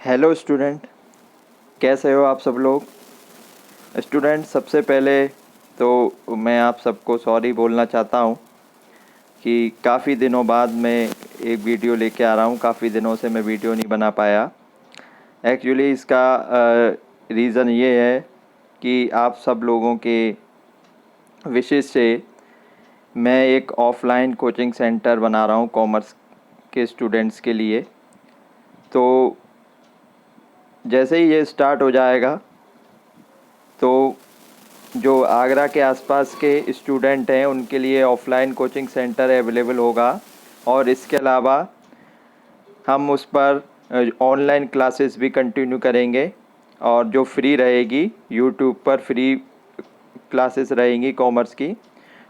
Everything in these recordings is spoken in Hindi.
हेलो स्टूडेंट, कैसे हो आप सब लोग। स्टूडेंट, सबसे पहले तो मैं आप सबको सॉरी बोलना चाहता हूँ कि काफ़ी दिनों बाद मैं एक वीडियो लेके आ रहा हूँ। काफ़ी दिनों से मैं वीडियो नहीं बना पाया। एक्चुअली इसका रीज़न ये है कि आप सब लोगों के विशेष से मैं एक ऑफ़लाइन कोचिंग सेंटर बना रहा हूँ कॉमर्स के स्टूडेंट्स के लिए। तो जैसे ही ये स्टार्ट हो जाएगा तो जो आगरा के आसपास के स्टूडेंट हैं उनके लिए ऑफ़लाइन कोचिंग सेंटर अवेलेबल होगा, और इसके अलावा हम उस पर ऑनलाइन क्लासेस भी कंटिन्यू करेंगे। और जो फ्री रहेगी, यूट्यूब पर फ्री क्लासेस रहेंगी कॉमर्स की।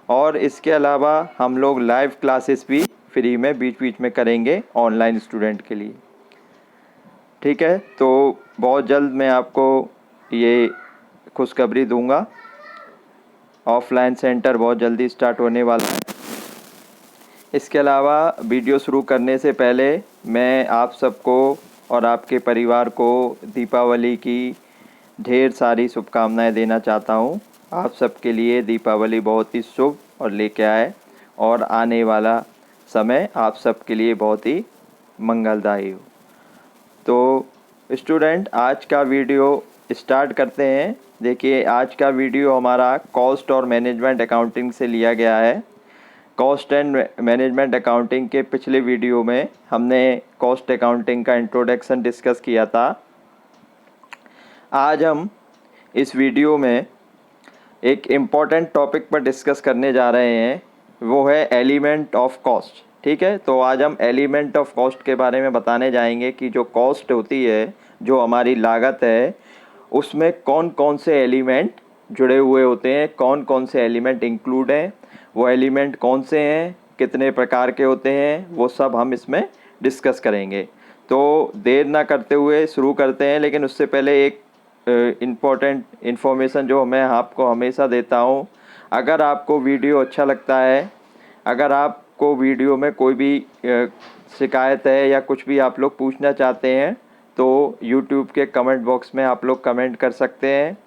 और इसके अलावा हम लोग लाइव क्लासेस भी फ्री में बीच बीच में करेंगे ऑनलाइन स्टूडेंट के लिए। ठीक है, तो बहुत जल्द मैं आपको ये खुशखबरी दूंगा। ऑफ़लाइन सेंटर बहुत जल्दी स्टार्ट होने वाला है। इसके अलावा वीडियो शुरू करने से पहले मैं आप सबको और आपके परिवार को दीपावली की ढेर सारी शुभकामनाएं देना चाहता हूं। आप सबके लिए दीपावली बहुत ही शुभ और लेके आए, और आने वाला समय आप सबके लिए बहुत ही मंगलदायी हो। तो स्टूडेंट, आज का वीडियो स्टार्ट करते हैं। देखिए, आज का वीडियो हमारा कॉस्ट और मैनेजमेंट अकाउंटिंग से लिया गया है। कॉस्ट एंड मैनेजमेंट अकाउंटिंग के पिछले वीडियो में हमने कॉस्ट अकाउंटिंग का इंट्रोडक्शन डिस्कस किया था। आज हम इस वीडियो में एक इम्पॉर्टेंट टॉपिक पर डिस्कस करने जा रहे हैं, वो है एलिमेंट ऑफ कॉस्ट। ठीक है, तो आज हम एलिमेंट ऑफ कॉस्ट के बारे में बताने जाएंगे कि जो कॉस्ट होती है, जो हमारी लागत है, उसमें कौन कौन से एलिमेंट जुड़े हुए होते हैं, कौन कौन से एलिमेंट इंक्लूड हैं, वो एलिमेंट कौन से हैं, कितने प्रकार के होते हैं, वो सब हम इसमें डिस्कस करेंगे। तो देर ना करते हुए शुरू करते हैं। लेकिन उससे पहले एक इम्पॉर्टेंट इन्फॉर्मेशन जो मैं आपको हमेशा देता हूँ, अगर आपको वीडियो अच्छा लगता है, अगर आपको वीडियो में कोई भी शिकायत है या कुछ भी आप लोग पूछना चाहते हैं, तो YouTube के कमेंट बॉक्स में आप लोग कमेंट कर सकते हैं।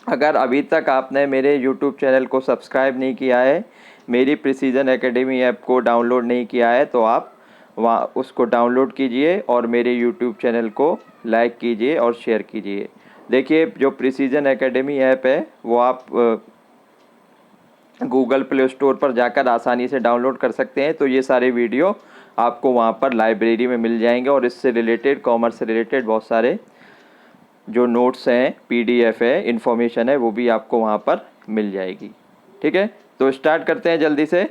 अगर अभी तक आपने मेरे YouTube चैनल को सब्सक्राइब नहीं किया है, मेरी प्रिसीजन एकेडमी ऐप को डाउनलोड नहीं किया है, तो आप वहाँ उसको डाउनलोड कीजिए और मेरे YouTube चैनल को लाइक कीजिए और शेयर कीजिए। देखिए, जो प्रिसीजन एकेडमी ऐप है वो आप गूगल प्ले स्टोर पर जाकर आसानी से डाउनलोड कर सकते हैं। तो ये सारे वीडियो आपको वहाँ पर लाइब्रेरी में मिल जाएंगे, और इससे रिलेटेड, कॉमर्स से रिलेटेड बहुत सारे जो नोट्स हैं, PDF है, इन्फॉर्मेशन है, वो भी आपको वहाँ पर मिल जाएगी। ठीक है, तो स्टार्ट करते हैं जल्दी से।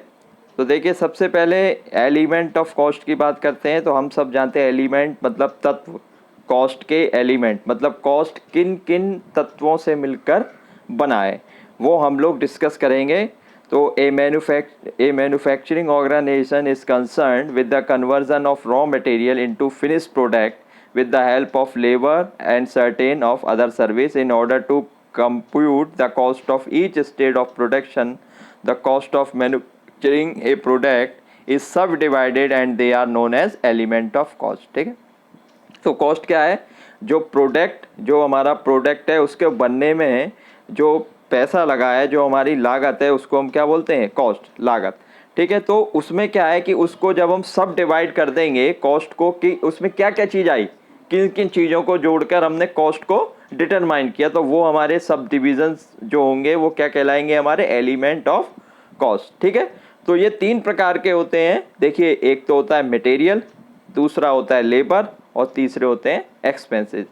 तो देखिए, सबसे पहले एलिमेंट ऑफ कॉस्ट की बात करते हैं। तो हम सब जानते हैं एलिमेंट मतलब तत्व। कॉस्ट के एलिमेंट मतलब कॉस्ट किन किन तत्वों से मिलकर बना है, वो हम लोग डिस्कस करेंगे। तो a manufacturing organisation is concerned with the conversion of raw material into finished product with the help of labor and certain of other service in order to compute the cost of each stage of production. The cost of manufacturing a product is subdivided and they are known as element of cost. ठीक है, तो कॉस्ट क्या है? जो प्रोडक्ट, जो हमारा प्रोडक्ट है, उसके बनने में जो पैसा लगा है, जो हमारी लागत है, उसको हम क्या बोलते हैं? कॉस्ट, लागत। ठीक है, तो उसमें क्या है कि उसको जब हम सब डिवाइड कर देंगे कॉस्ट को, कि उसमें क्या क्या चीज़ आई, किन किन चीज़ों को जोड़कर हमने कॉस्ट को डिटरमाइन किया, तो वो हमारे सब डिविजन्स जो होंगे वो क्या कहलाएंगे? हमारे एलिमेंट ऑफ कॉस्ट। ठीक है, तो ये 3 प्रकार के होते हैं। देखिए, एक तो होता है मटेरियल, दूसरा होता है लेबर, और तीसरे होते हैं एक्सपेंसेस।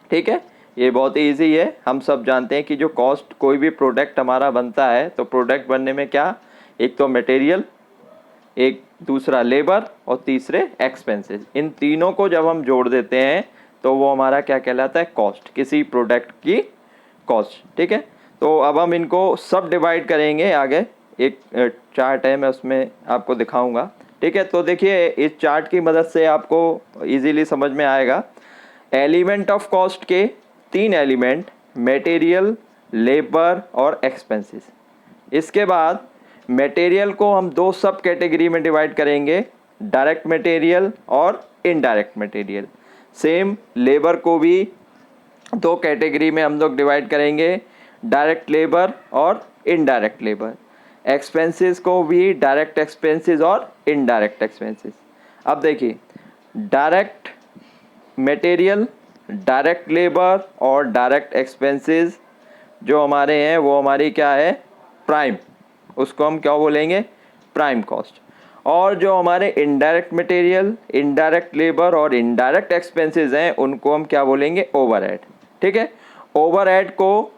ठीक है, ये बहुत ही ईजी है। हम सब जानते हैं कि जो कॉस्ट, कोई भी प्रोडक्ट हमारा बनता है, तो प्रोडक्ट बनने में क्या, एक तो मटेरियल, एक दूसरा लेबर, और तीसरे एक्सपेंसेस। इन तीनों को जब हम जोड़ देते हैं तो वो हमारा क्या कहलाता है? कॉस्ट, किसी प्रोडक्ट की कॉस्ट। ठीक है, तो अब हम इनको सब डिवाइड करेंगे। आगे एक चार्ट है, मैं उसमें आपको दिखाऊंगा। ठीक है, तो देखिए, इस चार्ट की मदद से आपको इजीली समझ में आएगा। एलिमेंट ऑफ कॉस्ट के 3 एलिमेंट, मटेरियल, लेबर और एक्सपेंसेस। इसके बाद मटेरियल को हम 2 सब कैटेगरी में डिवाइड करेंगे, डायरेक्ट मटेरियल और इनडायरेक्ट मटेरियल। सेम लेबर को भी दो कैटेगरी में हम लोग डिवाइड करेंगे, डायरेक्ट लेबर और इनडायरेक्ट लेबर। एक्सपेंसेस को भी डायरेक्ट एक्सपेंसेस और इनडायरेक्ट एक्सपेंसेस। अब देखिए, डायरेक्ट मटेरियल, डायरेक्ट लेबर और डायरेक्ट एक्सपेंसेस जो हमारे हैं वो हमारी क्या है, प्राइम, उसको हम क्या बोलेंगे, प्राइम कॉस्ट। और जो हमारे इनडायरेक्ट मटेरियल, इनडायरेक्ट लेबर और इनडायरेक्ट एक्सपेंसेस हैं उनको हम क्या बोलेंगे, ओवरहेड। ठीक है, ओवरहेड को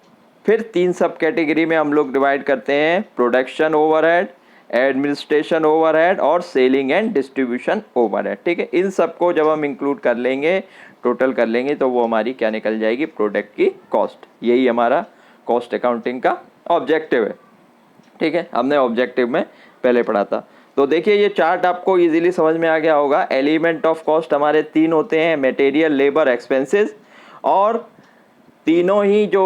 फिर तीन सब कैटेगरी में हम लोग डिवाइड करते हैं, प्रोडक्शन ओवरहेड, एडमिनिस्ट्रेशन ओवरहेड और सेलिंग एंड डिस्ट्रीब्यूशन ओवरहेड। ठीक है, इन सबको जब हम इंक्लूड कर लेंगे, टोटल कर लेंगे, तो वो हमारी क्या निकल जाएगी, प्रोडक्ट की कॉस्ट। यही हमारा कॉस्ट अकाउंटिंग का ऑब्जेक्टिव है। ठीक है, हमने ऑब्जेक्टिव में पहले पढ़ा था। तो देखिए ये चार्ट आपको इजीली समझ में आ गया होगा। एलिमेंट ऑफ कॉस्ट हमारे तीन होते हैं, मटेरियल, लेबर, एक्सपेंसेस। और तीनों ही जो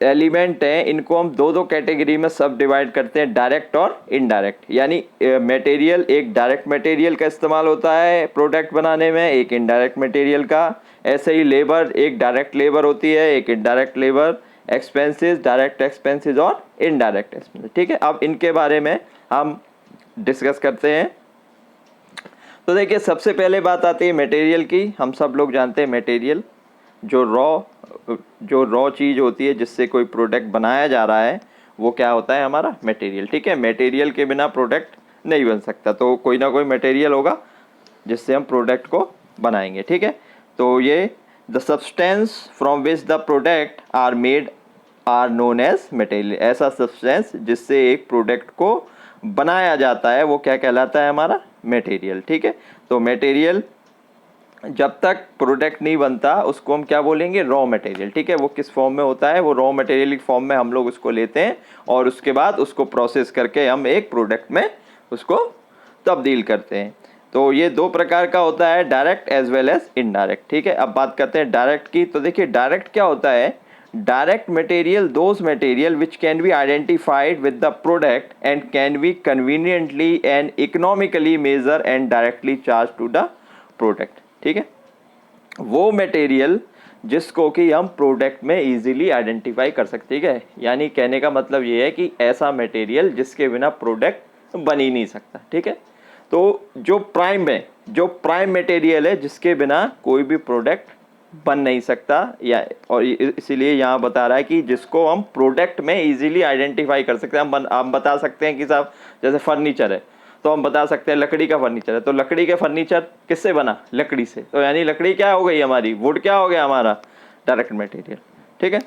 एलिमेंट हैं इनको हम दो दो कैटेगरी में सब डिवाइड करते हैं, डायरेक्ट और इनडायरेक्ट। यानी मटेरियल, एक डायरेक्ट मटेरियल का इस्तेमाल होता है प्रोडक्ट बनाने में, एक इनडायरेक्ट मटेरियल का। ऐसे ही लेबर, एक डायरेक्ट लेबर होती है, एक indirect labour. Expenses, direct expenses और इनडायरेक्ट एक्सपेंसेस। ठीक है, अब इनके बारे में हम डिस्कस करते हैं। तो देखिए सबसे पहले बात आती है मटेरियल की। हम सब लोग जानते हैं मटेरियल जो रॉ चीज़ होती है जिससे कोई प्रोडक्ट बनाया जा रहा है वो क्या होता है, हमारा मटेरियल। ठीक है, मटेरियल के बिना प्रोडक्ट नहीं बन सकता, तो कोई ना कोई मटेरियल होगा जिससे हम प्रोडक्ट को बनाएंगे। ठीक है, तो ये the substance from which the product are made are known as material. ऐसा सब्सटेंस जिससे एक प्रोडक्ट को बनाया जाता है वो क्या कहलाता है, हमारा मटेरियल। ठीक है, तो मटेरियल जब तक प्रोडक्ट नहीं बनता उसको हम क्या बोलेंगे, रॉ मटेरियल। ठीक है, वो किस फॉर्म में होता है, वो रॉ मटेरियल की फॉर्म में हम लोग उसको लेते हैं और उसके बाद उसको प्रोसेस करके हम एक प्रोडक्ट में उसको तब्दील करते हैं। तो ये दो प्रकार का होता है, direct as well as indirect. ठीक है, अब बात करते हैं डायरेक्ट की। तो देखिए डायरेक्ट क्या होता है, direct material those material which can be identified with the product and can be conveniently and economically measure and directly charge to the product. ठीक है, वो मटेरियल जिसको कि हम प्रोडक्ट में इजीली आइडेंटिफाई कर सकते हैं। ठीक है, यानी कहने का मतलब ये है कि ऐसा मटेरियल जिसके बिना प्रोडक्ट बन ही नहीं सकता। ठीक है, तो जो प्राइम मटेरियल है जिसके बिना कोई भी प्रोडक्ट बन नहीं सकता, या और इसीलिए यहाँ बता रहा है कि जिसको हम प्रोडक्ट में इजीली आइडेंटिफाई कर सकते हैं। हम बता सकते हैं कि साहब जैसे फर्नीचर है तो हम बता सकते हैं लकड़ी का फर्नीचर है, तो लकड़ी के फर्नीचर किससे बना, लकड़ी से। तो यानी लकड़ी क्या हो गई हमारी, वुड क्या हो गया हमारा, डायरेक्ट मटेरियल। ठीक है,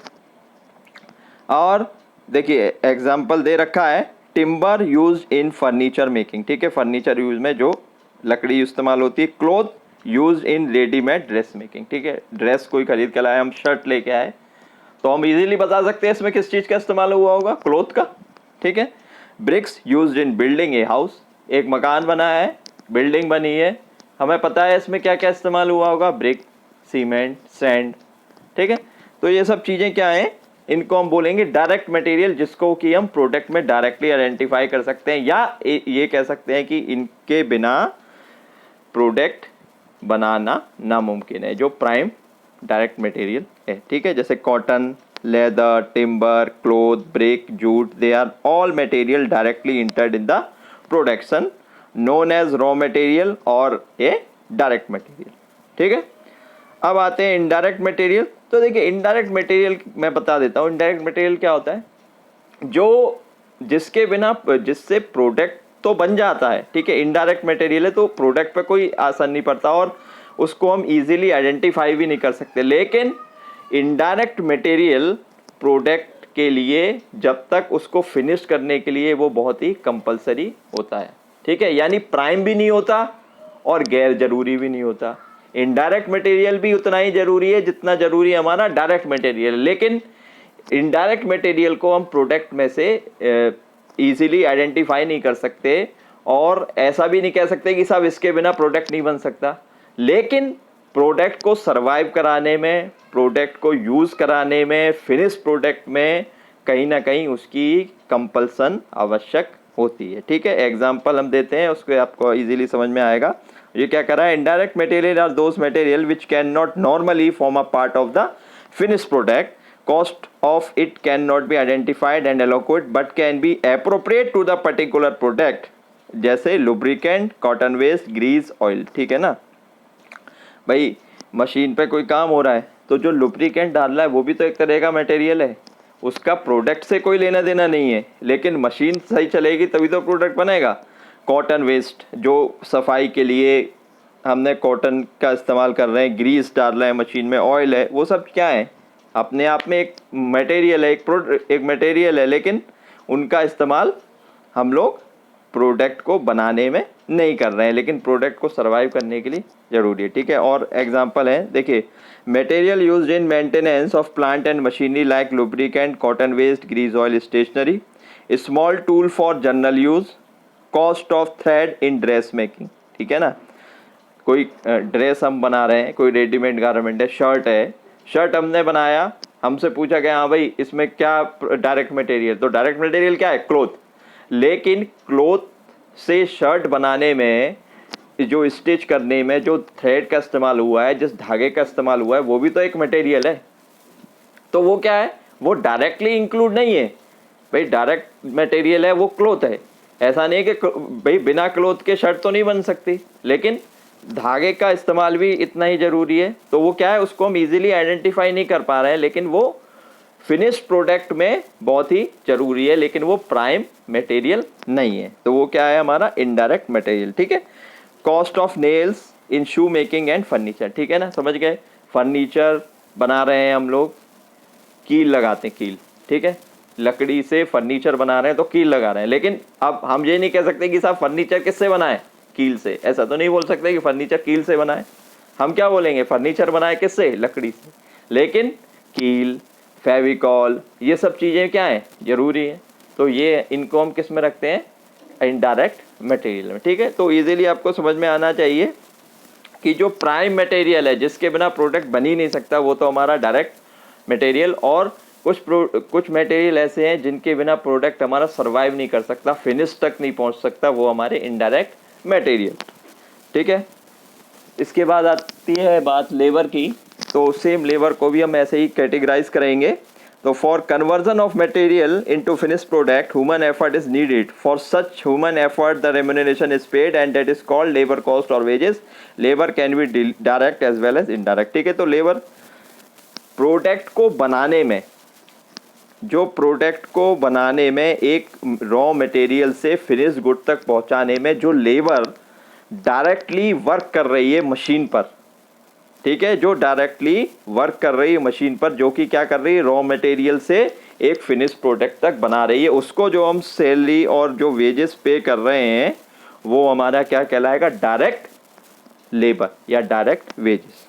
और देखिए एग्जांपल दे रखा है, timber use in furniture making. ठीक है, फर्नीचर यूज में जो लकड़ी इस्तेमाल होती है। Cloth use in readymade dress making. ठीक है, ड्रेस कोई खरीद के लाए, हम शर्ट लेके आए तो हम इजीली बता सकते हैं इसमें किस चीज़ का इस्तेमाल हुआ होगा, क्लोथ का। ठीक है, bricks use in building a house. एक मकान बना है, बिल्डिंग बनी है, हमें पता है इसमें क्या क्या इस्तेमाल हुआ होगा, ब्रिक, सीमेंट, सैंड। ठीक है, तो ये सब चीज़ें क्या हैं, इनको हम बोलेंगे डायरेक्ट मटेरियल जिसको कि हम प्रोडक्ट में डायरेक्टली आइडेंटिफाई कर सकते हैं, या ये कह सकते हैं कि इनके बिना प्रोडक्ट बनाना नामुमकिन है, जो प्राइम डायरेक्ट मटेरियल है। ठीक है, जैसे cotton, leather, timber, cloth, brick, jute, they are all material directly entered in the production known as raw material और ए डायरेक्ट मटेरियल। ठीक है, अब आते हैं इनडायरेक्ट मटेरियल। तो देखिए इनडायरेक्ट मटेरियल मैं बता देता हूँ, इनडायरेक्ट मटेरियल क्या होता है, जो जिसके बिना, जिससे प्रोडक्ट तो बन जाता है। ठीक है, इनडायरेक्ट मटेरियल है तो प्रोडक्ट पे कोई असर नहीं पड़ता और उसको हम इजीली आइडेंटिफाई भी नहीं कर सकते। लेकिन इनडायरेक्ट मटेरियल प्रोडक्ट के लिए जब तक उसको फिनिश करने के लिए वो बहुत ही कंपलसरी होता है। ठीक है, यानी प्राइम भी नहीं होता और गैर जरूरी भी नहीं होता। इनडायरेक्ट मटेरियल भी उतना ही जरूरी है जितना जरूरी है हमारा डायरेक्ट मटेरियल। लेकिन इनडायरेक्ट मटेरियल को हम प्रोडक्ट में से इजीली आइडेंटिफाई नहीं कर सकते और ऐसा भी नहीं कह सकते कि साहब इसके बिना प्रोडक्ट नहीं बन सकता। लेकिन प्रोडक्ट को सरवाइव कराने में, प्रोडक्ट को यूज़ कराने में, फिनिश प्रोडक्ट में कहीं ना कहीं उसकी कंपल्सन आवश्यक होती है। ठीक है, एग्जाम्पल हम देते हैं, उसको आपको इजीली समझ में आएगा। ये क्या कर रहा है, indirect material are those material which can not normally form a part of the finish product, cost of it can not be identified and allocate but can be appropriate to the particular product, जैसे lubricant, cotton waste, grease, oil. ठीक है ना भाई, मशीन पे कोई काम हो रहा है तो जो लुब्रिकेंट डाल रहा है वो भी तो एक तरह का मटेरियल है, उसका प्रोडक्ट से कोई लेना देना नहीं है, लेकिन मशीन सही चलेगी तभी तो प्रोडक्ट बनेगा। कॉटन वेस्ट जो सफाई के लिए हमने कॉटन का इस्तेमाल कर रहे हैं, ग्रीस डाल रहे हैं मशीन में, ऑयल है, वो सब क्या है, अपने आप में एक मटेरियल है, एक मटेरियल है, लेकिन उनका इस्तेमाल हम लोग प्रोडक्ट को बनाने में नहीं कर रहे हैं, लेकिन प्रोडक्ट को सर्वाइव करने के लिए ज़रूरी है। ठीक है, और एग्जांपल है, देखिए, material used in maintenance of plant and machinery like lubricant, cotton waste, grease, oil, stationery, small tool for general use, cost of thread in dress making. ठीक है ना, कोई ड्रेस हम बना रहे हैं, कोई रेडीमेड गारमेंट है, शर्ट हमने बनाया, हमसे पूछा गया हाँ भाई इसमें क्या डायरेक्ट मटेरियल, तो डायरेक्ट मटेरियल क्या है, क्लोथ, लेकिन क्लोथ से शर्ट बनाने में, जो स्टिच करने में जो थ्रेड का इस्तेमाल हुआ है, जिस धागे का इस्तेमाल हुआ है, वो भी तो एक मटेरियल है। तो वो क्या है, वो डायरेक्टली इंक्लूड नहीं है भाई, डायरेक्ट मटेरियल है वो क्लोथ है। ऐसा नहीं है कि भाई बिना क्लोथ के शर्ट तो नहीं बन सकती, लेकिन धागे का इस्तेमाल भी इतना ही ज़रूरी है। तो वो क्या है, उसको हम इजीली आइडेंटिफाई नहीं कर पा रहे हैं, लेकिन वो फिनिश्ड प्रोडक्ट में बहुत ही ज़रूरी है, लेकिन वो प्राइम मटेरियल नहीं है। तो वो क्या है, हमारा इनडायरेक्ट मटेरियल। ठीक है, cost of nails in shoe making and furniture. ठीक है ना, समझ गए, फर्नीचर बना रहे हैं हम लोग, कील लगाते हैं, कील, ठीक है, लकड़ी से फर्नीचर बना रहे हैं तो कील लगा रहे हैं, लेकिन अब हम ये नहीं कह सकते कि साहब फर्नीचर किससे बनाए, कील से। ऐसा तो नहीं बोल सकते कि फर्नीचर कील से बनाए, हम क्या बोलेंगे, फर्नीचर बनाए किससे, लकड़ी से। लेकिन कील, फेविकॉल, ये सब चीज़ें क्या हैं, ज़रूरी है। तो ये इनको हम किस में रखते हैं, इनडायरेक्ट मटेरियल में। ठीक है, तो इजीली आपको समझ में आना चाहिए कि जो प्राइम मटेरियल है, जिसके बिना प्रोडक्ट बन ही नहीं सकता, वो तो हमारा डायरेक्ट मटेरियल, और कुछ मटेरियल ऐसे हैं जिनके बिना प्रोडक्ट हमारा सर्वाइव नहीं कर सकता, फिनिश तक नहीं पहुंच सकता, वो हमारे इनडायरेक्ट मटेरियल। ठीक है, इसके बाद आती है बात लेबर की। तो सेम लेबर को भी हम ऐसे ही कैटेगराइज करेंगे। तो for conversion of material into finish product human effort is needed, for such human effort the remuneration is paid and that is called labour cost और wages. Labour can be direct as well as indirect. ठीक है, तो लेबर प्रोडक्ट को बनाने में, जो प्रोडक्ट को बनाने में, एक रॉ मटेरियल से फिनिश गुड तक पहुंचाने में जो लेबर डायरेक्टली वर्क कर रही है मशीन पर, ठीक है, जो डायरेक्टली वर्क कर रही है मशीन पर, जो कि क्या कर रही है, रॉ मटेरियल से एक फिनिश प्रोडक्ट तक बना रही है, उसको जो हम सैलरी और जो वेजेस पे कर रहे हैं, वो हमारा क्या कहलाएगा, डायरेक्ट लेबर या डायरेक्ट वेजेस।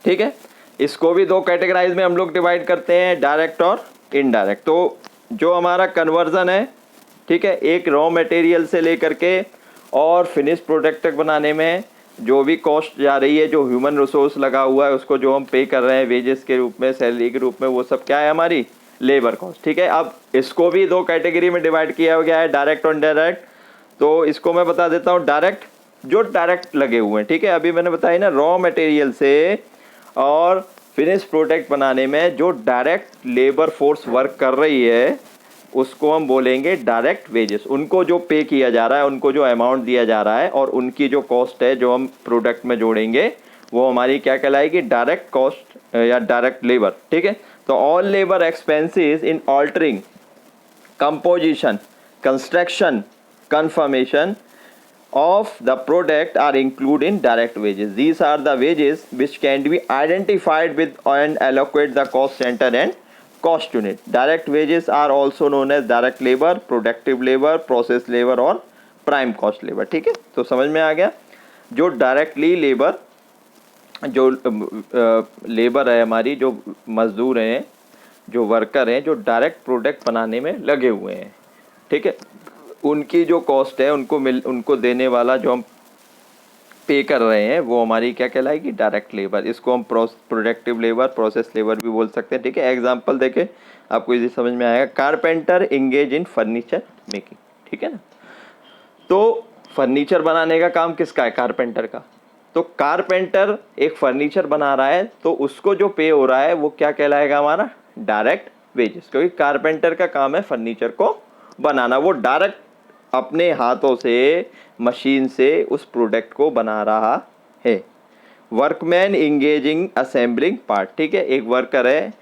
ठीक है, इसको भी दो कैटेगराइज में हम लोग डिवाइड करते हैं, डायरेक्ट और इनडायरेक्ट। तो जो हमारा कन्वर्जन है, ठीक है, एक रॉ मटेरियल से लेकर के और फिनिश प्रोडक्ट तक बनाने में जो भी कॉस्ट जा रही है, जो ह्यूमन रिसोर्स लगा हुआ है, उसको जो हम पे कर रहे हैं वेजेस के रूप में, सैलरी के रूप में, वो सब क्या है, हमारी लेबर कॉस्ट। ठीक है, अब इसको भी दो कैटेगरी में डिवाइड किया गया है, डायरेक्ट और इनडायरेक्ट। तो इसको मैं बता देता हूँ, डायरेक्ट, जो डायरेक्ट लगे हुए हैं, ठीक है, अभी मैंने बताया ना, रॉ मटेरियल से और फिनिश प्रोडक्ट बनाने में जो डायरेक्ट लेबर फोर्स वर्क कर रही है, उसको हम बोलेंगे डायरेक्ट वेजेस। उनको जो पे किया जा रहा है, उनको जो अमाउंट दिया जा रहा है, और उनकी जो कॉस्ट है जो हम प्रोडक्ट में जोड़ेंगे, वो हमारी क्या कहलाएगी, डायरेक्ट कॉस्ट या डायरेक्ट लेबर। ठीक है, तो all labour expenses in altering, composition, construction, confirmation of the product are included in direct wages. These are the wages which can be identified with and allocate the cost center and cost unit. Direct wages are also known as direct labor, productive labor, process labor और prime cost labor. ठीक है, तो समझ में आ गया, जो डायरेक्टली लेबर, जो लेबर है हमारी, जो मजदूर हैं, जो वर्कर हैं, जो डायरेक्ट प्रोडक्ट बनाने में लगे हुए हैं, ठीक है, उनकी जो कॉस्ट है, उनको देने वाला जो हम पे कर रहे हैं, वो हमारी क्या कहलाएगी, डायरेक्ट लेबर। इसको हम प्रोडक्टिव लेबर, प्रोसेस लेबर भी बोल सकते हैं। ठीक है, एग्जांपल देखें, आपको इजी समझ में आएगा। Carpenter engage in furniture making. ठीक है ना, तो फर्नीचर बनाने का काम किसका है? कारपेंटर का। तो कारपेंटर एक फर्नीचर बना रहा है तो उसको जो पे हो रहा है वो क्या कहलाएगा? हमारा डायरेक्ट वेजेस, क्योंकि कारपेंटर का काम है फर्नीचर को बनाना, वो डायरेक्ट अपने हाथों से मशीन से उस प्रोडक्ट को बना रहा है। वर्कमैन इंगेजिंग असेंबलिंग पार्ट, ठीक है, एक वर्कर है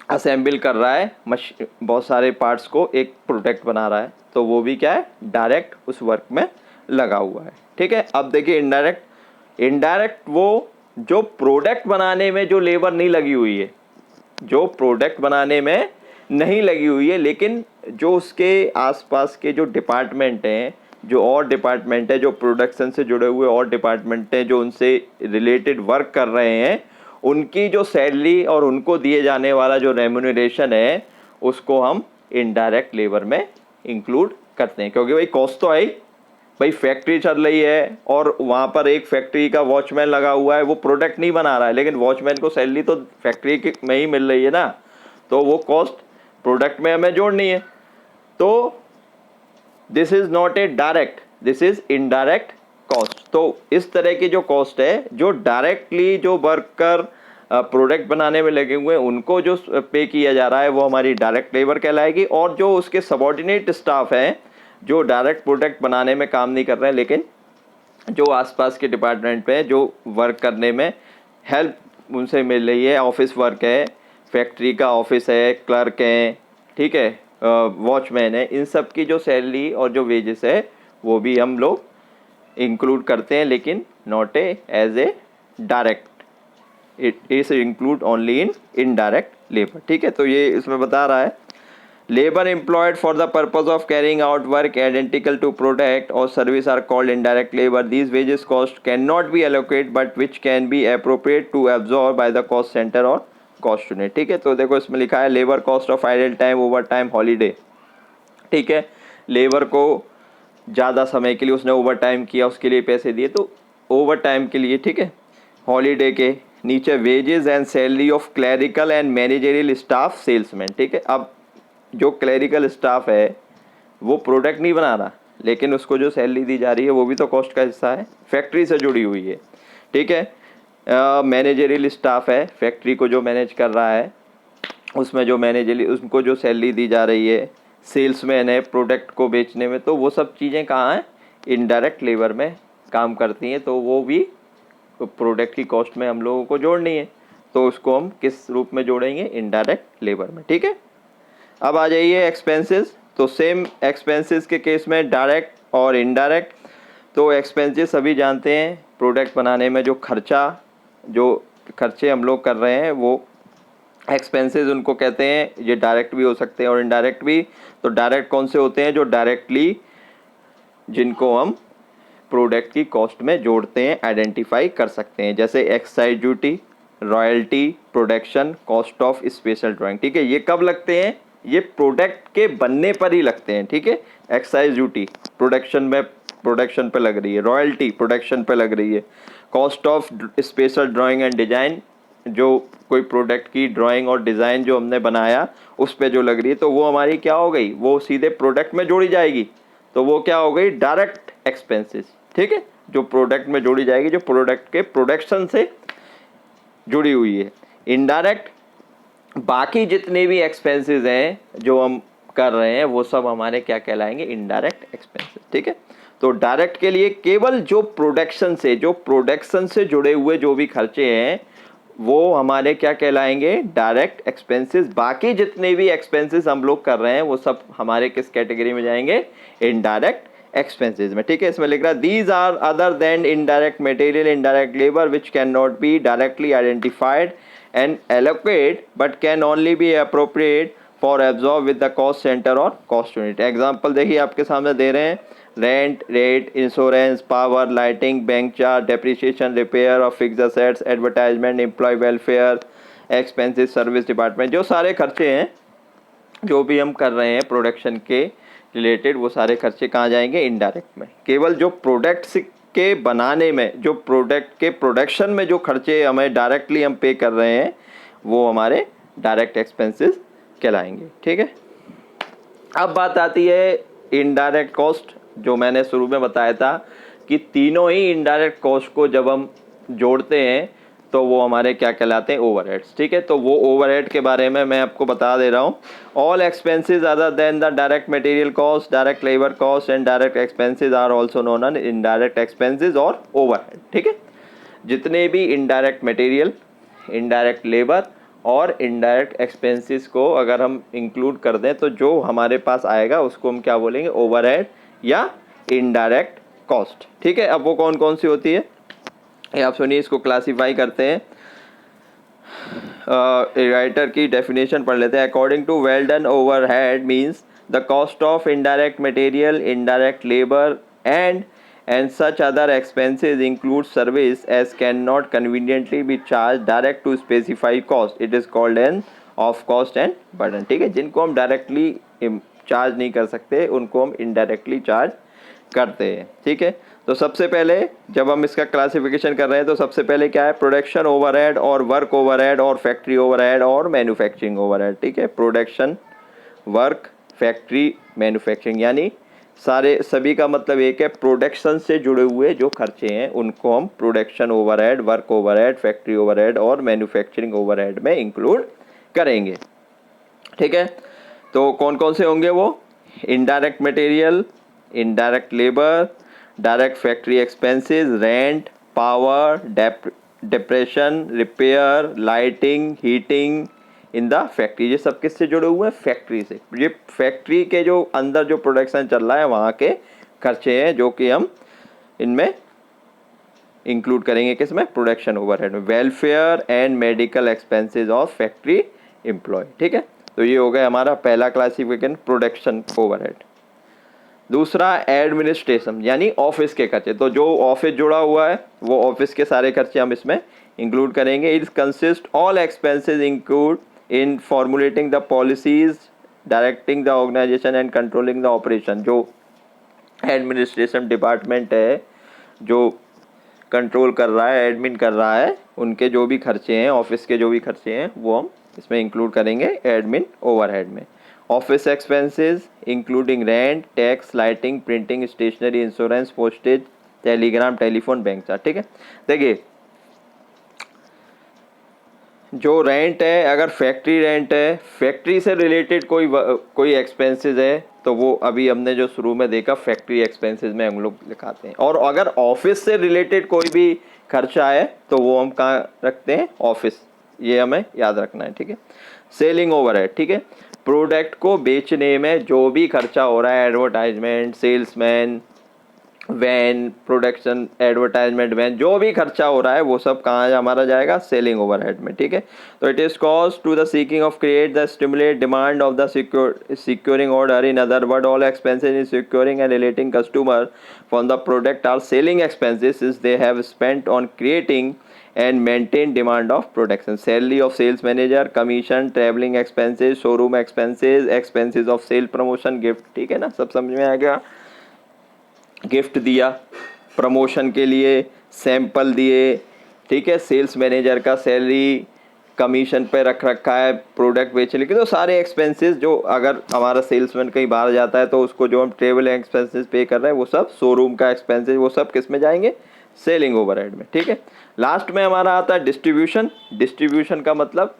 असेंबल कर रहा है बहुत सारे पार्ट्स को, एक प्रोडक्ट बना रहा है, तो वो भी क्या है? डायरेक्ट उस वर्क में लगा हुआ है, ठीक है। अब देखिए इनडायरेक्ट वो जो प्रोडक्ट बनाने में जो लेबर नहीं लगी हुई है, जो प्रोडक्ट बनाने में नहीं लगी हुई है, लेकिन जो उसके आसपास के जो डिपार्टमेंट हैं, जो और डिपार्टमेंट है, जो प्रोडक्शन से जुड़े हुए और डिपार्टमेंट हैं, जो उनसे रिलेटेड वर्क कर रहे हैं, उनकी जो सैलरी और उनको दिए जाने वाला जो रेम्यूनरेशन है, उसको हम इनडायरेक्ट लेबर में इंक्लूड करते हैं। क्योंकि भाई कॉस्ट तो आई, भाई फैक्ट्री चल रही है और वहाँ पर एक फैक्ट्री का वॉचमैन लगा हुआ है, वो प्रोडक्ट नहीं बना रहा है, लेकिन वॉचमैन को सैलरी तो फैक्ट्री में ही मिल रही है ना, तो वो कॉस्ट प्रोडक्ट में हमें जोड़नी है। तो this is not a direct, this is indirect cost. तो इस तरह की जो कॉस्ट है, जो डायरेक्टली जो वर्कर प्रोडक्ट बनाने में लगे हुए हैं उनको जो पे किया जा रहा है वो हमारी डायरेक्ट लेबर कहलाएगी। और जो उसके सबॉर्डिनेट स्टाफ हैं, जो डायरेक्ट प्रोडक्ट बनाने में काम नहीं कर रहे हैं, लेकिन जो आसपास के डिपार्टमेंट पे जो वर्क करने में हेल्प उनसे मिल रही है, ऑफिस वर्क है, फैक्ट्री का ऑफिस है, क्लर्क हैं, ठीक है, वॉचमैन है, इन सब की जो सैलरी और जो वेजेस है वो भी हम लोग इंक्लूड करते हैं, लेकिन not as a direct, it is include only in indirect labour, ठीक है। तो ये इसमें बता रहा है labour employed for the purpose of carrying out work identical to product और service are called indirect labour. These wages cost can not be allocate but which can be appropriate to absorb by the cost centre और कॉस्ट यूनिट, ठीक है। तो देखो इसमें लिखा है labour cost of idle time, over time, holiday, ठीक है। लेबर को ज़्यादा समय के लिए उसने ओवर टाइम किया, उसके लिए पैसे दिए, तो ओवर टाइम के लिए, ठीक है। हॉलीडे के नीचे wages and salary of clerical and managerial staff, salesman, ठीक है। अब जो क्लैरिकल स्टाफ है वो प्रोडक्ट नहीं बना रहा, लेकिन उसको जो सैलरी दी जा रही है वो भी तो कॉस्ट का हिस्सा है, फैक्ट्री से जुड़ी हुई है, ठीक है। मैनेजरियल स्टाफ है, फैक्ट्री को जो मैनेज कर रहा है उसमें जो मैनेजरियल, उसको जो सैलरी दी जा रही है, सेल्समैन है प्रोडक्ट को बेचने में, तो वो सब चीज़ें कहाँ हैं? इनडायरेक्ट लेबर में काम करती हैं, तो वो भी प्रोडक्ट की कॉस्ट में हम लोगों को जोड़नी है, तो उसको हम किस रूप में जोड़ेंगे? इनडायरेक्ट लेबर में, ठीक है। अब आ जाइए एक्सपेंसेस। तो सेम एक्सपेंसेस के केस में डायरेक्ट और इनडायरेक्ट। तो एक्सपेंसेस सभी जानते हैं, प्रोडक्ट बनाने में जो खर्चे हम लोग कर रहे हैं वो एक्सपेंसेस उनको कहते हैं। ये डायरेक्ट भी हो सकते हैं और इनडायरेक्ट भी। तो डायरेक्ट कौन से होते हैं? जो डायरेक्टली जिनको हम प्रोडक्ट की कॉस्ट में जोड़ते हैं, आइडेंटिफाई कर सकते हैं, जैसे excise duty, royalty, production cost of special drawing, ठीक है। ये कब लगते हैं? ये प्रोडक्ट के बनने पर ही लगते हैं, ठीक है। एक्साइज ड्यूटी प्रोडक्शन पे लग रही है, रॉयल्टी प्रोडक्शन पे लग रही है, cost of special drawing and design, जो कोई प्रोडक्ट की ड्राइंग और डिज़ाइन जो हमने बनाया उस पे जो लग रही है, तो वो हमारी क्या हो गई? वो सीधे प्रोडक्ट में जोड़ी जाएगी, तो वो क्या हो गई? डायरेक्ट एक्सपेंसेस, ठीक है, जो प्रोडक्ट में जोड़ी जाएगी, जो प्रोडक्ट के प्रोडक्शन से जुड़ी हुई है। इनडायरेक्ट, बाकी जितने भी एक्सपेंसेस हैं जो हम कर रहे हैं वो सब हमारे क्या कहलाएंगे? इनडायरेक्ट एक्सपेंसेस, ठीक है। तो डायरेक्ट के लिए केवल जो प्रोडक्शन से जुड़े हुए जो भी खर्चे हैं वो हमारे क्या कहलाएंगे? Direct expenses. बाकी जितने भी एक्सपेंसेस हम लोग कर रहे हैं वो सब हमारे किस कैटेगरी में जाएंगे? इनडायरेक्ट एक्सपेंसेस में, ठीक है। इसमें लिख रहा है these are other than indirect material, indirect labour which can not be directly identified and allocate but can only be appropriate for absorb with the cost center और cost unit। एग्जाम्पल देखिए आपके सामने दे रहे हैं, rent, rate, insurance, power, lighting, bank charge, depreciation, repair of fixed assets, advertisement, employ welfare, expenses, service department, जो सारे खर्चे हैं जो भी हम कर रहे हैं प्रोडक्शन के रिलेटेड, वो सारे खर्चे कहाँ जाएंगे? इनडायरेक्ट में। केवल जो प्रोडक्ट्स के बनाने में, जो प्रोडक्ट के प्रोडक्शन में जो खर्चे हमें डायरेक्टली हम पे कर रहे हैं वो हमारे डायरेक्ट एक्सपेंसेस कहलाएंगे, ठीक है। अब बात आती है इनडायरेक्ट कॉस्ट जो मैंने शुरू में बताया था कि तीनों ही इनडायरेक्ट कॉस्ट को जब हम जोड़ते हैं तो वो हमारे क्या कहलाते हैं, ओवरहेड्स। ठीक है, तो वो ओवरहेड के बारे में मैं आपको बता दे रहा हूँ। All expenses other than the direct material cost, direct labour cost and direct expenses are also known as indirect expenses और ओवरहेड। ठीक है, जितने भी इनडायरेक्ट मटेरियल, इनडायरेक्ट लेबर और इनडायरेक्ट एक्सपेंसेस को अगर हम इंक्लूड कर दें तो जो हमारे पास आएगा उसको हम क्या बोलेंगे, ओवरहेड या इनडायरेक्ट कॉस्ट। ठीक है, अब वो कौन कौन सी होती है ये आप सुनिए, इसको क्लासीफाई करते हैं। राइटर की डेफिनेशन पढ़ लेते हैं। According to Wheldon, overhead means the cost of indirect material, indirect labour and such other expenses include service as cannot conveniently be charged direct to specified cost. It is called an off cost and burden. ठीक है, जिनको हम डायरेक्टली चार्ज नहीं कर सकते उनको हम इनडायरेक्टली चार्ज करते हैं। ठीक है, तो सबसे पहले जब हम इसका क्लासिफिकेशन कर रहे हैं तो सबसे पहले क्या है, प्रोडक्शन ओवरहेड और वर्क ओवरहेड और फैक्ट्री ओवरहेड और मैन्युफैक्चरिंग ओवरहेड। ठीक है, प्रोडक्शन, वर्क, फैक्ट्री, मैन्युफैक्चरिंग, यानी सारे सभी का मतलब एक है, प्रोडक्शन से जुड़े हुए जो खर्चे हैं उनको हम production overhead, work overhead, factory overhead और मैन्युफैक्चरिंग ओवरहेड में इंक्लूड करेंगे। ठीक है, तो कौन कौन से होंगे वो, indirect material, indirect labour, direct factory expenses, rent, power, depression, repair, lighting, heating in the factory. ये सब किससे जुड़े हुए हैं, फैक्ट्री से। ये फैक्ट्री के जो अंदर जो प्रोडक्शन चल रहा है वहाँ के खर्चे हैं जो कि हम इनमें इंक्लूड करेंगे, किसमें, प्रोडक्शन ओवरहेड में। Welfare and medical expenses of factory employ. ठीक है, तो ये हो गया हमारा पहला क्लासिफिकेशन, प्रोडक्शन ओवरहेड। दूसरा एडमिनिस्ट्रेशन यानी ऑफिस के खर्चे, तो जो ऑफिस जुड़ा हुआ है वो ऑफिस के सारे खर्चे हम इसमें इंक्लूड करेंगे। It consist all expenses include in formulating the policies, directing the organisation and controlling the operation. जो एडमिनिस्ट्रेशन डिपार्टमेंट है जो कंट्रोल कर रहा है, एडमिन कर रहा है, उनके जो भी खर्चे हैं, ऑफिस के जो भी खर्चे हैं वो हम इसमें इंक्लूड करेंगे एडमिन ओवरहेड में। Office expenses including rent, tax, lighting, printing, stationery, insurance, postage, telegram, telephone, bank charge. ठीक है, देखिए जो रेंट है, अगर फैक्ट्री रेंट है, फैक्ट्री से रिलेटेड कोई एक्सपेंसेस है तो वो अभी हमने जो शुरू में देखा फैक्ट्री एक्सपेंसेस में हम लोग लिखाते हैं। और अगर ऑफिस से रिलेटेड कोई भी खर्चा है तो वो हम कहाँ रखते हैं, ऑफिस, ये हमें याद रखना है। ठीक है, सेलिंग ओवरहेड, ठीक है, प्रोडक्ट को बेचने में जो भी खर्चा हो रहा है, advertisement, salesman, van, production, advertisement van, जो भी खर्चा हो रहा है वो सब कहाँ हमारा जाएगा, सेलिंग ओवरहेड में। ठीक है, तो it is cost to the seeking of create the stimulate demand of the securing order. In other word, all expenses in securing and relating customer from the product are selling expenses since they have spent on creating and maintain demand of production. Salary of sales manager, commission, traveling expenses, showroom expenses, expenses of sale promotion, gift। ठीक है ना, सब समझ में आ गया। गिफ्ट दिया प्रमोशन के लिए, सैंपल दिए, ठीक है, सेल्स मैनेजर का सैलरी, कमीशन पे रख रखा है प्रोडक्ट बेचने के, तो सारे एक्सपेंसेस जो अगर हमारा सेल्समैन कहीं बाहर जाता है तो उसको जो हम ट्रेवल एक्सपेंसेस पे कर रहे हैं वो सब, शोरूम का एक्सपेंसेस वो सब किस में जाएंगे, सेलिंग ओवरहेड में। ठीक है, लास्ट में हमारा आता है डिस्ट्रीब्यूशन। डिस्ट्रीब्यूशन का मतलब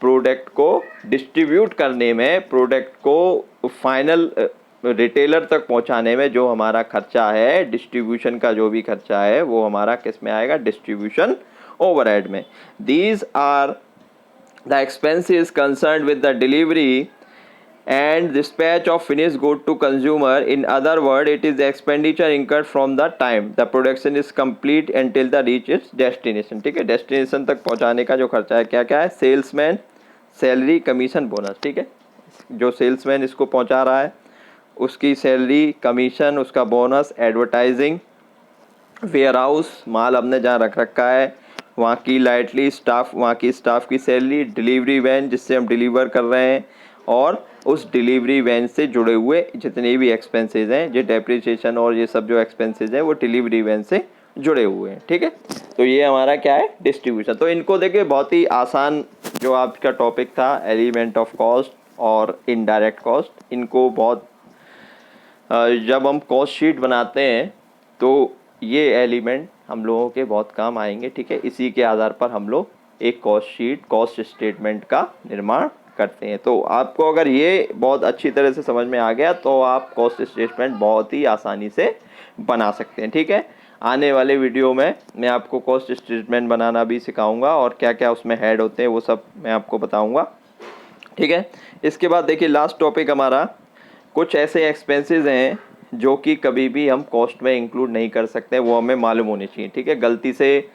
प्रोडक्ट को डिस्ट्रीब्यूट करने में, प्रोडक्ट को फाइनल रिटेलर तक पहुंचाने में जो हमारा खर्चा है, डिस्ट्रीब्यूशन का जो भी खर्चा है वो हमारा किस में आएगा, डिस्ट्रीब्यूशन ओवरहेड में। These are the expenses concerned with the delivery and dispatch of finished good to consumer. In other word, it is the expenditure incurred from the time the production is complete until the reach its destination। ठीक है, डेस्टिनेशन तक पहुंचाने का जो खर्चा है क्या क्या है, सेल्समैन, सैलरी, कमीशन, बोनस। ठीक है, जो सेल्समैन इसको पहुंचा रहा है उसकी सैलरी, कमीशन, उसका बोनस, एडवर्टाइजिंग, वेयर हाउस, माल हमने जहाँ रख रखा है वहाँ की लाइटली स्टाफ, वहाँ की स्टाफ की सैलरी, डिलीवरी वैन जिससे हम डिलीवर कर रहे हैं, और उस डिलीवरी वैन से जुड़े हुए जितने भी एक्सपेंसेस हैं, जो डेप्रिसिएशन और ये सब जो एक्सपेंसेस हैं वो डिलीवरी वैन से जुड़े हुए हैं। ठीक है, तो ये हमारा क्या है, डिस्ट्रीब्यूशन। तो इनको देखिए बहुत ही आसान जो आपका टॉपिक था, एलिमेंट ऑफ कॉस्ट और इनडायरेक्ट कॉस्ट, इनको बहुत जब हम कॉस्ट शीट बनाते हैं तो ये एलिमेंट हम लोगों के बहुत काम आएंगे, ठीक है। इसी के आधार पर हम लोग एक कॉस्ट शीट, कॉस्ट स्टेटमेंट का निर्माण करते हैं। तो आपको अगर ये बहुत अच्छी तरह से समझ में आ गया तो आप कॉस्ट स्टेटमेंट बहुत ही आसानी से बना सकते हैं, ठीक है। आने वाले वीडियो में मैं आपको कॉस्ट स्टेटमेंट बनाना भी सिखाऊंगा और क्या क्या उसमें ऐड होते हैं वो सब मैं आपको बताऊंगा, ठीक है। इसके बाद देखिए लास्ट टॉपिक हमारा, कुछ ऐसे एक्सपेंसेस हैं जो कि कभी भी हम कॉस्ट में इंक्लूड नहीं कर सकते, वो हमें मालूम होनी चाहिए, ठीक है। गलती से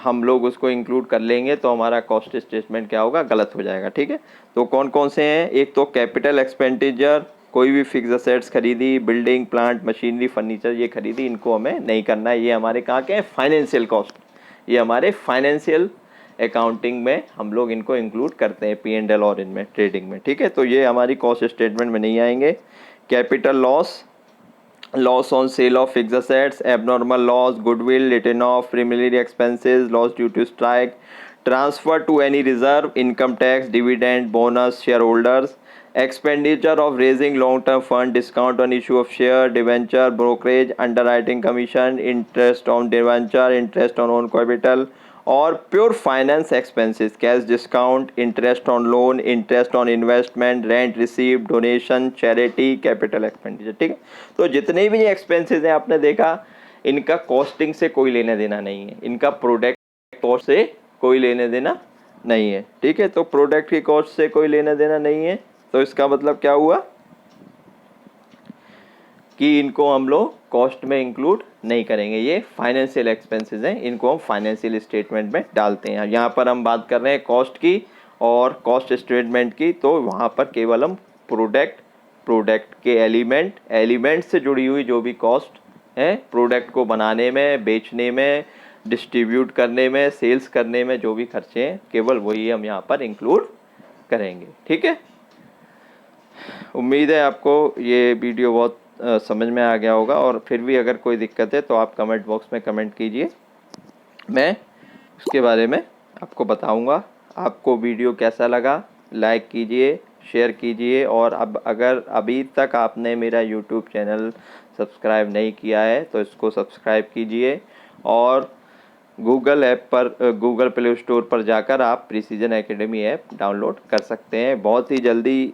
हम लोग उसको इंक्लूड कर लेंगे तो हमारा कॉस्ट स्टेटमेंट क्या होगा, गलत हो जाएगा, ठीक है। तो कौन कौन से हैं, एक तो कैपिटल एक्सपेंडिचर, कोई भी फिक्स असेट्स खरीदी, बिल्डिंग, प्लांट, मशीनरी, फर्नीचर ये खरीदी, इनको हमें नहीं करना है। ये हमारे कहाँ के हैं, फाइनेंशियल कॉस्ट, ये हमारे फाइनेंशियल अकाउंटिंग में हम लोग इनको इंक्लूड करते हैं, P&L और इनमें ट्रेडिंग में, ठीक है। तो ये हमारी कॉस्ट स्टेटमेंट में नहीं आएंगे। Capital loss, loss on sale of fix assets, abnormal loss, goodwill, written off preliminary expenses, loss due to strike, transfer to any reserve, income tax, dividend, bonus, share holders, expenditure of raising long term fund, discount on issue of share, debenture, brokerage, underwriting commission, interest on debenture, interest on own capital, और pure finance expenses, cash discount, interest on loan, interest on investment, rent receive, donation, charity, capital expenditure, ठीक है। तो जितने भी ये एक्सपेंसेस हैं आपने देखा, इनका कॉस्टिंग से कोई लेना देना नहीं है, इनका प्रोडक्ट कॉस्ट से कोई लेने देना नहीं है, ठीक है। तो प्रोडक्ट की कॉस्ट से कोई लेना देना नहीं है, तो इसका मतलब क्या हुआ कि इनको हम लोग कॉस्ट में इंक्लूड नहीं करेंगे। ये फाइनेंशियल एक्सपेंसेस हैं, इनको हम फाइनेंशियल स्टेटमेंट में डालते हैं। यहाँ पर हम बात कर रहे हैं कॉस्ट की और कॉस्ट स्टेटमेंट की, तो वहाँ पर केवल हम प्रोडक्ट के एलिमेंट से जुड़ी हुई जो भी कॉस्ट है, प्रोडक्ट को बनाने में, बेचने में, डिस्ट्रीब्यूट करने में, सेल्स करने में जो भी खर्चे हैं, केवल वही हम यहाँ पर इंक्लूड करेंगे, ठीक है। उम्मीद है आपको ये वीडियो बहुत समझ में आ गया होगा, और फिर भी अगर कोई दिक्कत है तो आप कमेंट बॉक्स में कमेंट कीजिए, मैं उसके बारे में आपको बताऊंगा। आपको वीडियो कैसा लगा लाइक कीजिए, शेयर कीजिए, और अब अगर अभी तक आपने मेरा यूट्यूब चैनल सब्सक्राइब नहीं किया है तो इसको सब्सक्राइब कीजिए, और गूगल प्ले स्टोर पर जाकर आप प्रिसीजन एकेडमी ऐप डाउनलोड कर सकते हैं। बहुत ही जल्दी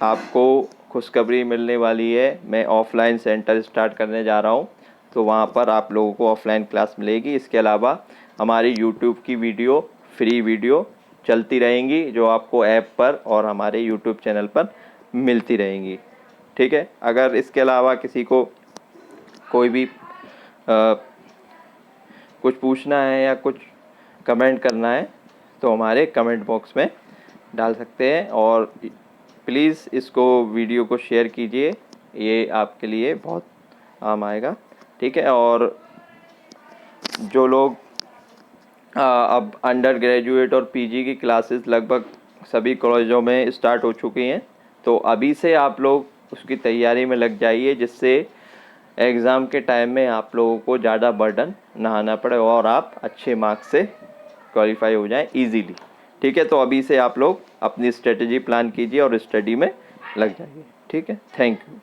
आपको खुशखबरी मिलने वाली है, मैं ऑफ़लाइन सेंटर स्टार्ट करने जा रहा हूं, तो वहां पर आप लोगों को ऑफ़लाइन क्लास मिलेगी। इसके अलावा हमारी यूट्यूब की वीडियो, फ्री वीडियो चलती रहेंगी जो आपको ऐप पर और हमारे यूट्यूब चैनल पर मिलती रहेंगी, ठीक है। अगर इसके अलावा किसी को कोई भी कुछ पूछना है या कुछ कमेंट करना है तो हमारे कमेंट बॉक्स में डाल सकते हैं, और प्लीज़ इसको वीडियो को शेयर कीजिए, ये आपके लिए बहुत काम आएगा, ठीक है। और जो लोग अब अंडर ग्रेजुएट और पीजी की क्लासेस लगभग सभी कॉलेजों में स्टार्ट हो चुकी हैं, तो अभी से आप लोग उसकी तैयारी में लग जाइए, जिससे एग्ज़ाम के टाइम में आप लोगों को ज़्यादा बर्डन ना आना पड़े और आप अच्छे मार्क्स से क्वालिफाई हो जाएं इजीली, ठीक है। तो अभी से आप लोग अपनी स्ट्रेटजी प्लान कीजिए और स्टडी में लग जाइए, ठीक है। Thank you.